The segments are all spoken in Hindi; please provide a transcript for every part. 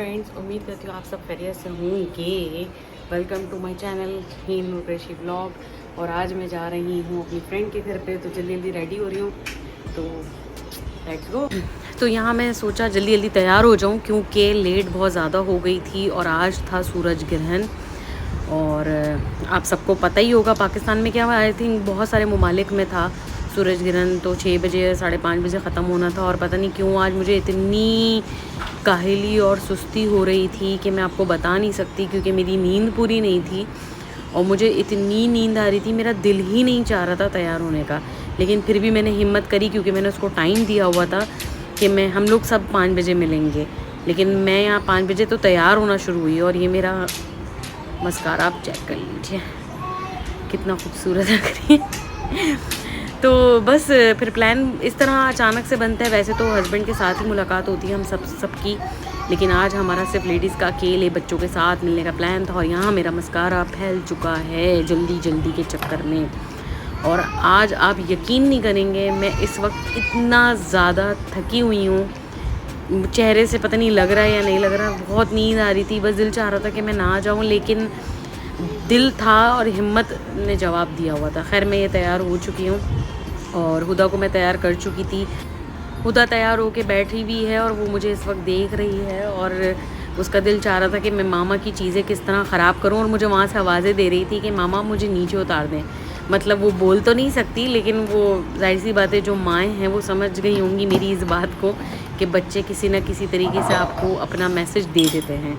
फ्रेंड्स, उम्मीद करती हूँ आप सब खैरियत से होंगे। वेलकम टू माय चैनल हीम रुपेशी ब्लॉग। और आज मैं जा रही हूँ अपनी फ्रेंड के घर पे, तो जल्दी जल्दी रेडी हो रही हूँ, तो लेट्स गो। तो यहाँ मैं सोचा जल्दी जल्दी तैयार हो जाऊँ क्योंकि लेट बहुत ज़्यादा हो गई थी और आज था सूरज ग्रहण। और आप सबको पता ही होगा पाकिस्तान में क्या, आई थिंक बहुत सारे ममालिक में था सूरज ग्रहण, तो 6 बजे 5:30 बजे ख़त्म होना था। और पता नहीं क्यों आज मुझे इतनी काहली और सुस्ती हो रही थी कि मैं आपको बता नहीं सकती, क्योंकि मेरी नींद पूरी नहीं थी और मुझे इतनी नींद आ रही थी, मेरा दिल ही नहीं चाह रहा था तैयार होने का। लेकिन फिर भी मैंने हिम्मत करी क्योंकि मैंने उसको टाइम दिया हुआ था कि हम लोग सब 5 बजे मिलेंगे। लेकिन मैं यहाँ 5 बजे तो तैयार होना शुरू हुई। और ये मेरा मस्कारा आप चेक कर लीजिए कितना खूबसूरत लग रही है। तो बस फिर प्लान इस तरह अचानक से बनता है। वैसे तो हस्बैंड के साथ ही मुलाकात होती है हम सबकी, लेकिन आज हमारा सिर्फ लेडीज़ का अकेले बच्चों के साथ मिलने का प्लान था। और यहाँ मेरा मस्कारा फैल चुका है जल्दी जल्दी के चक्कर में। और आज आप यकीन नहीं करेंगे, मैं इस वक्त इतना ज़्यादा थकी हुई हूँ, चेहरे से पता नहीं लग रहा है या नहीं लग रहा, बहुत नींद आ रही थी। बस दिल चाह रहा था कि मैं ना जाऊँ, लेकिन दिल था और हिम्मत ने जवाब दिया हुआ था। खैर मैं ये तैयार हो चुकी हूँ और हुदा को मैं तैयार कर चुकी थी। हुदा तैयार होके बैठी हुई है और वो मुझे इस वक्त देख रही है और उसका दिल चाह रहा था कि मैं मामा की चीज़ें किस तरह ख़राब करूँ, और मुझे वहाँ से आवाज़ें दे रही थी कि मामा मुझे नीचे उतार दें। मतलब वो बोल तो नहीं सकती, लेकिन वो जाहिर सी बात है, जो माएँ हैं वो समझ गई होंगी मेरी इस बात को कि बच्चे किसी न किसी तरीके से आपको अपना मैसेज दे देते हैं।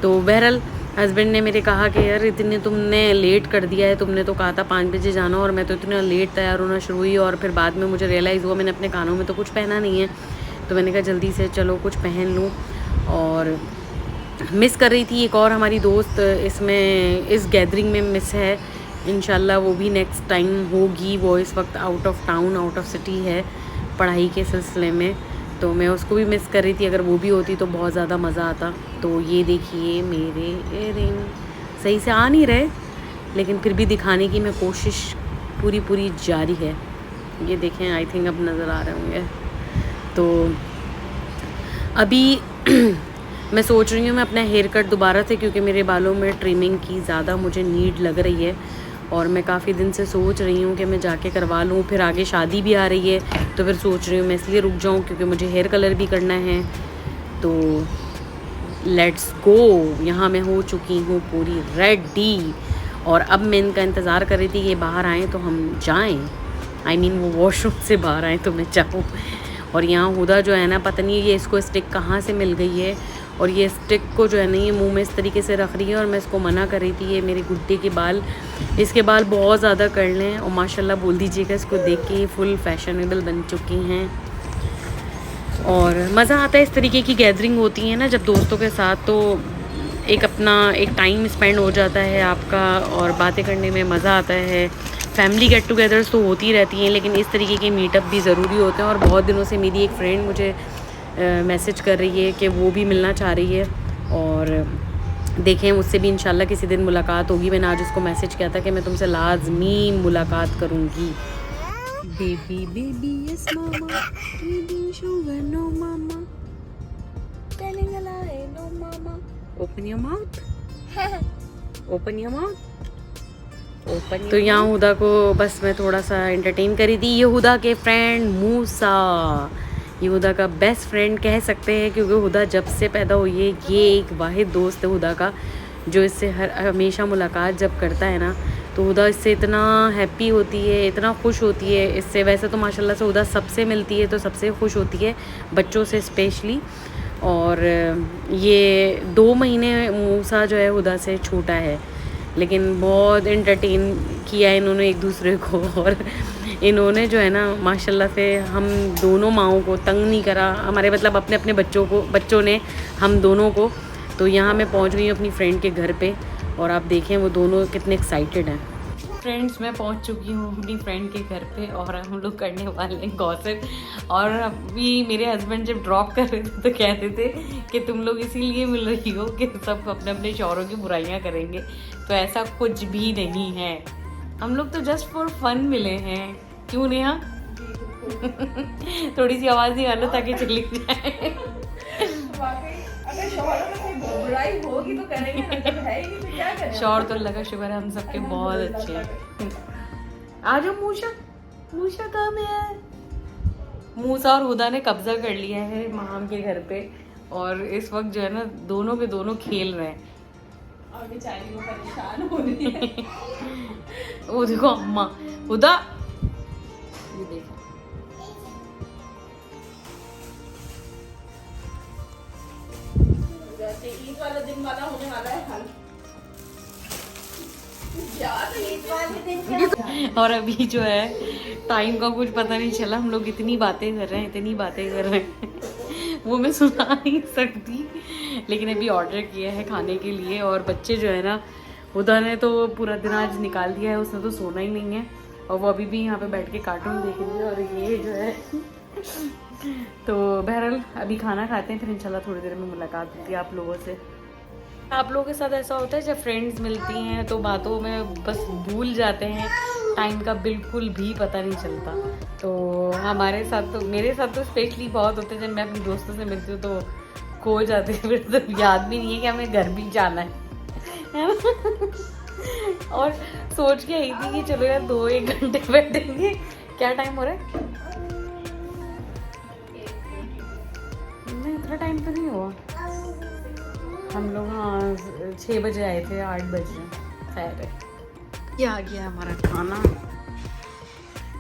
तो बहरहाल हस्बैंड ने मेरे कहा कि यार इतने तुमने लेट कर दिया है, तुमने तो कहा था 5 बजे जाना, और मैं तो इतना लेट तैयार होना शुरू हुई। और फिर बाद में मुझे रियलाइज़ हुआ मैंने अपने कानों में तो कुछ पहना नहीं है, तो मैंने कहा जल्दी से चलो कुछ पहन लूँ। और मिस कर रही थी एक और हमारी दोस्त इसमें इस गैदरिंग में मिस है, इंशाल्लाह वो भी नेक्स्ट टाइम होगी। वो इस वक्त out of town out of city है पढ़ाई के सिलसिले में, तो मैं उसको भी मिस कर रही थी। अगर वो भी होती तो बहुत ज़्यादा मज़ा आता। तो ये देखिए मेरे इयररिंग सही से आ नहीं रहे, लेकिन फिर भी दिखाने की मैं कोशिश पूरी जारी है। ये देखें, आई थिंक अब नज़र आ रहे होंगे। तो अभी मैं सोच रही हूँ मैं अपना हेयर कट दोबारा से, क्योंकि मेरे बालों में ट्रिमिंग की ज़्यादा मुझे नीड लग रही है और मैं काफ़ी दिन से सोच रही हूँ कि मैं जाके करवा लूँ। फिर आगे शादी भी आ रही है, तो फिर सोच रही हूँ मैं इसलिए रुक जाऊँ क्योंकि मुझे हेयर कलर भी करना है। तो लेट्स गो। यहाँ मैं हो चुकी हूँ पूरी रेडी और अब मैं इनका इंतज़ार कर रही थी कि बाहर आएँ तो हम जाएँ, आई मीन वो वॉशरूम से बाहर आएँ तो मैं जाऊँ। और यहाँ हुदा जो है ना, पता नहीं ये इसको स्टिक कहाँ से मिल गई है, और ये स्टिक को जो है ना ये मुंह में इस तरीके से रख रही है। और मैं इसको मना कर रही थी, ये मेरे गुड्डे के बाल, इसके बाल बहुत ज़्यादा कर लें, और माशाल्लाह बोल दीजिएगा इसको देख के फुल फैशनेबल बन चुकी हैं। और मज़ा आता है, इस तरीके की गैदरिंग होती है ना जब दोस्तों के साथ, तो एक अपना एक टाइम स्पेंड हो जाता है आपका और बातें करने में मज़ा आता है। फैमिली गेट टुगेदर्स तो होती रहती हैं, लेकिन इस तरीके के मीटअप भी ज़रूरी होते हैं। और बहुत दिनों से मेरी एक फ्रेंड मुझे मैसेज कर रही है कि वो भी मिलना चाह रही है, और देखें उससे भी इंशाल्लाह किसी दिन मुलाकात होगी। मैंने आज उसको मैसेज किया था कि मैं तुमसे लाजमी मुलाकात करूँगी। Baby baby yes mama, eating sugar no mama, telling a lie no mama, open your mouth, open your mouth, open. तो यहाँ हुदा को बस मैं थोड़ा सा एंटरटेन करी थी। ये हुदा के फ्रेंड मूसा, ये हुदा का बेस्ट फ्रेंड कह सकते हैं, क्योंकि हुदा जब से पैदा हुई है ये एक वाहिद दोस्त है हुदा का, जो इससे हमेशा मुलाकात जब करता है ना, तो हुदा इससे इतना हैप्पी होती है, इतना खुश होती है इससे। वैसे तो माशाल्लाह से हुदा सबसे मिलती है तो सबसे खुश होती है, बच्चों से स्पेशली। और ये 2 महीने मूसा जो है हुदा से छोटा है, लेकिन बहुत एंटरटेन किया इन्होंने एक दूसरे को। और इन्होंने जो है ना माशाल्लाह से हम दोनों माओं को तंग नहीं करा, हमारे मतलब अपने अपने बच्चों ने हम दोनों को। तो यहाँ मैं पहुँच गई हूँ अपनी फ्रेंड के घर पे, और आप देखें वो दोनों कितने एक्साइटेड हैं। फ्रेंड्स, मैं पहुंच चुकी हूँ अपनी फ्रेंड के घर पे और हम लोग करने वाले हैं गॉसिप। और अभी मेरे हस्बैंड जब ड्रॉप कर रहे थे तो कहते थे कि तुम लोग इसीलिए मिल रही हो कि सब अपने अपने शौहरों की बुराइयां करेंगे, तो ऐसा कुछ भी नहीं है। हम लोग तो जस्ट फॉर फन मिले हैं, क्यों नेहा? थोड़ी सी आवाज़ निकालो ताकि चली जाए। बुराई होगी तो करेंगे ना, जब है ही नहीं तो क्या करें। शौहर तो लगा शुक्र है हम सबके बहुत अच्छे हैं। आ जाओ मूषा, मूषा कहाँ में है? मूसा और हुदा ने कब्जा कर लिया है माम के घर पे और इस वक्त जो है ना दोनों के दोनों खेल रहे हैं और बेचारी वो परेशान हो रही है। वो देखो अम्मा हुदा, ये देखो जैसे ईद वाला दिन वाला होने वाला है हाल। यार ईद वाले दिन क्या और अभी जो है टाइम का कुछ पता नहीं चला, हम लोग इतनी बातें कर रहे हैं, इतनी बातें कर रहे हैं वो मैं सुना नहीं सकती, लेकिन अभी ऑर्डर किया है खाने के लिए। और बच्चे जो है ना, हुदा ने तो पूरा दिन आज निकाल दिया है, उसने तो सोना ही नहीं है और वो अभी भी यहाँ पे बैठ के कार्टून देख रही है। और ये जो है तो बहरहाल अभी खाना खाते हैं, फिर इंशाल्लाह थोड़ी देर में मुलाकात होती है आप लोगों से। आप लोगों के साथ ऐसा होता है जब फ्रेंड्स मिलती हैं तो बातों में बस भूल जाते हैं, टाइम का बिल्कुल भी पता नहीं चलता। तो हमारे साथ तो, मेरे साथ तो स्पेशली बहुत होते हैं, जब मैं अपने दोस्तों से मिलती हूँ तो खो जाते हैं, फिर तो याद भी नहीं है कि हमें घर भी जाना है और सोच के आई थी कि चलो यार 2-1 घंटे बैठेंगे। क्या टाइम हो रहा है? नहीं इतना टाइम तो नहीं हुआ, हम लोग हाँ 6 बजे आए थे, 8 बजे। खैर ये आ गया हमारा खाना,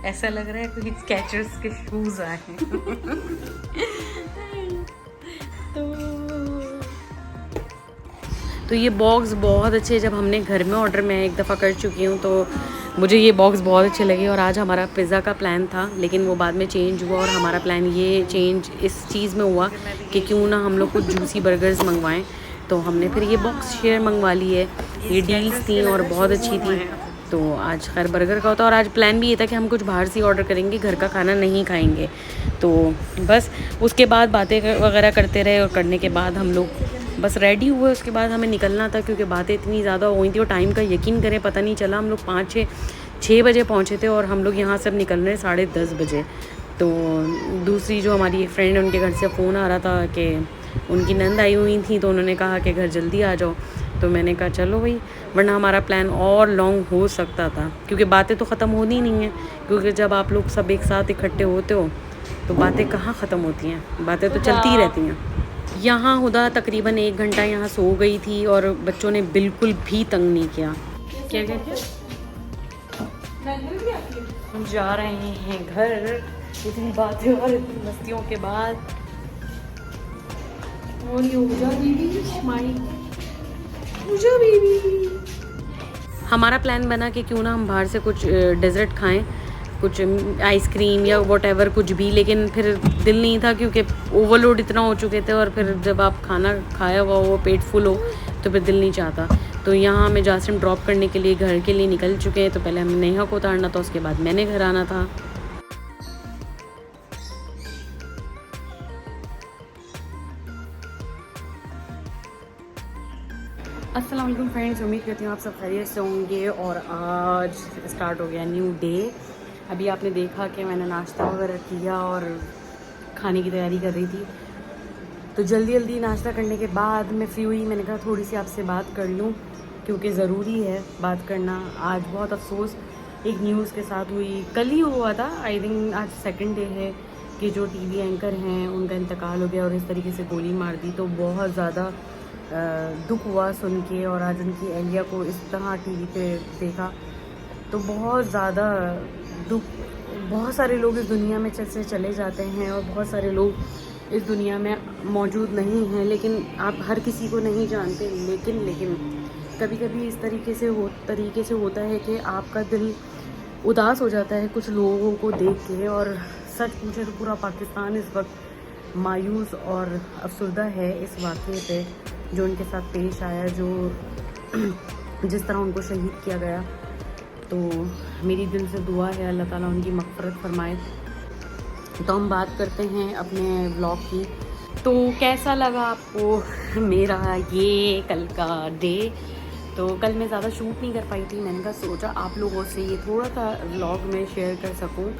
ऐसा लग रहा है कोई स्केचर्स के शूज आए हैं तो ये बॉक्स बहुत अच्छे, जब हमने घर में ऑर्डर मैं एक दफ़ा कर चुकी हूँ तो मुझे ये बॉक्स बहुत अच्छे लगे। और आज हमारा पिज़्ज़ा का प्लान था लेकिन वो बाद में चेंज हुआ और हमारा प्लान ये चेंज इस चीज़ में हुआ कि क्यों ना हम लोग कुछ जूसी बर्गर्स मंगवाएं। तो हमने फिर ये बॉक्स शेयर मंगवा ली है, ये डील्स थी और बहुत अच्छी थी। तो आज खैर बर्गर का होता और आज प्लान भी ये था कि हम कुछ बाहर से ऑर्डर करेंगे, घर का खाना नहीं खाएंगे। तो बस उसके बाद बातें वगैरह करते रहे और करने के बाद हम लोग बस रेडी हुए। उसके बाद हमें निकलना था क्योंकि बातें इतनी ज़्यादा हुई थी और टाइम का यकीन करें पता नहीं चला, हम लोग 5-6 बजे पहुँचे थे और हम लोग यहाँ से अब निकल रहे 10:30 बजे। तो दूसरी जो हमारी फ्रेंड है उनके घर से फ़ोन आ रहा था कि उनकी नंद आई हुई थी, तो उन्होंने कहा कि घर जल्दी आ जाओ। तो मैंने कहा चलो भाई, वरना हमारा प्लान और लॉन्ग हो सकता था क्योंकि बातें तो ख़त्म होनी नहीं है, क्योंकि जब आप लोग सब एक साथ इकट्ठे होते हो तो बातें कहाँ ख़त्म होती हैं, बातें तो चलती ही रहती हैं। यहाँ हुदा तकरीबन 1 घंटा यहाँ सो गई थी और बच्चों ने बिल्कुल भी तंग नहीं किया। क्या हम जा रहे हैं घर, इतनी बातें और इतनी मस्तियों के बाद। और ये पूजा बीबी माई, पूजा बीबी, हमारा प्लान बना कि क्यों ना हम बाहर से कुछ डेजर्ट खाएं, कुछ आइसक्रीम या व्हाटएवर कुछ भी, लेकिन फिर दिल नहीं था क्योंकि ओवरलोड इतना हो चुके थे और फिर जब आप खाना खाया हुआ हो, पेट फुल हो, तो फिर दिल नहीं चाहता। तो यहाँ हमें जासिम ड्रॉप करने के लिए घर के लिए निकल चुके हैं। तो पहले हमें नेहा को उतारना था, उसके बाद मैंने घर आना था। अस्सलाम वालेकुम फ्रेंड्स, उम्मीद करती हूँ आप सब खैरियत से होंगे। और आज स्टार्ट हो गया न्यू डे। अभी आपने देखा कि मैंने नाश्ता वगैरह किया और खाने की तैयारी कर रही थी। तो जल्दी जल्दी नाश्ता करने के बाद मैं फ्री हुई, मैंने कहा थोड़ी सी आपसे बात कर लूँ क्योंकि ज़रूरी है बात करना। आज बहुत अफसोस एक न्यूज़ के साथ हुई, कल ही हुआ था, आई थिंक आज 2nd डे है कि जो टीवी एंकर हैं उनका इंतकाल हो गया और इस तरीके से गोली मार दी। तो बहुत ज़्यादा दुख हुआ सुन के। और आज उनकी एहलिया को इस तरह टीवी पे देखा तो बहुत ज़्यादा दुख। बहुत सारे लोग इस दुनिया में से चले जाते हैं और बहुत सारे लोग इस दुनिया में मौजूद नहीं हैं, लेकिन आप हर किसी को नहीं जानते। लेकिन कभी कभी इस तरीके से होता है कि आपका दिल उदास हो जाता है कुछ लोगों को देख के। और सच पूछे तो पूरा पाकिस्तान इस वक्त मायूस और अफसरदा है इस वाक़े पे जो उनके साथ पेश आया, जो जिस तरह उनको शहीद किया गया। तो मेरी दिल से दुआ है अल्लाह ताला उनकी मग़फ़िरत फरमाए। तो हम बात करते हैं अपने व्लॉग की। तो कैसा लगा आपको मेरा ये कल का डे? तो कल मैं ज़्यादा शूट नहीं कर पाई थी, मैंने कहा सोचा आप लोगों से ये थोड़ा सा व्लॉग में शेयर कर सकूं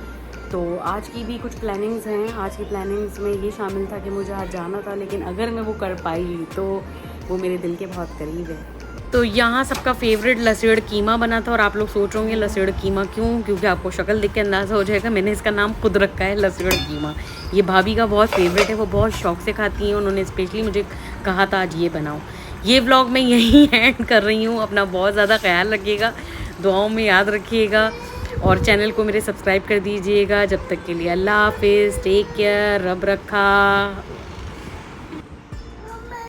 तो आज की भी कुछ प्लानिंग्स हैं। आज की प्लानिंग्स में ये शामिल था कि मुझे आज जाना था, लेकिन अगर मैं वो कर पाई तो वो मेरे दिल के बहुत करीब है। तो यहाँ सबका फेवरेट लसड़ कीमा बना था, और आप लोग सोच रहे होंगे लसड़ कीमा क्यों, क्योंकि आपको शक्ल देख के अंदाज़ा हो जाएगा, मैंने इसका नाम खुद रखा है लसड़ कीमा। ये भाभी का बहुत फेवरेट है, वो बहुत शौक से खाती हैं, उन्होंने स्पेशली मुझे कहा था आज ये बनाओ। ये व्लॉग मैं यहीं एंड कर रही हूँ। अपना बहुत ज़्यादा ख्याल रखिएगा, दुआओं में याद रखिएगा, और चैनल को मेरे सब्सक्राइब कर दीजिएगा। जब तक के लिए अल्लाह हाफिज़, टेक केयर, रब रखा।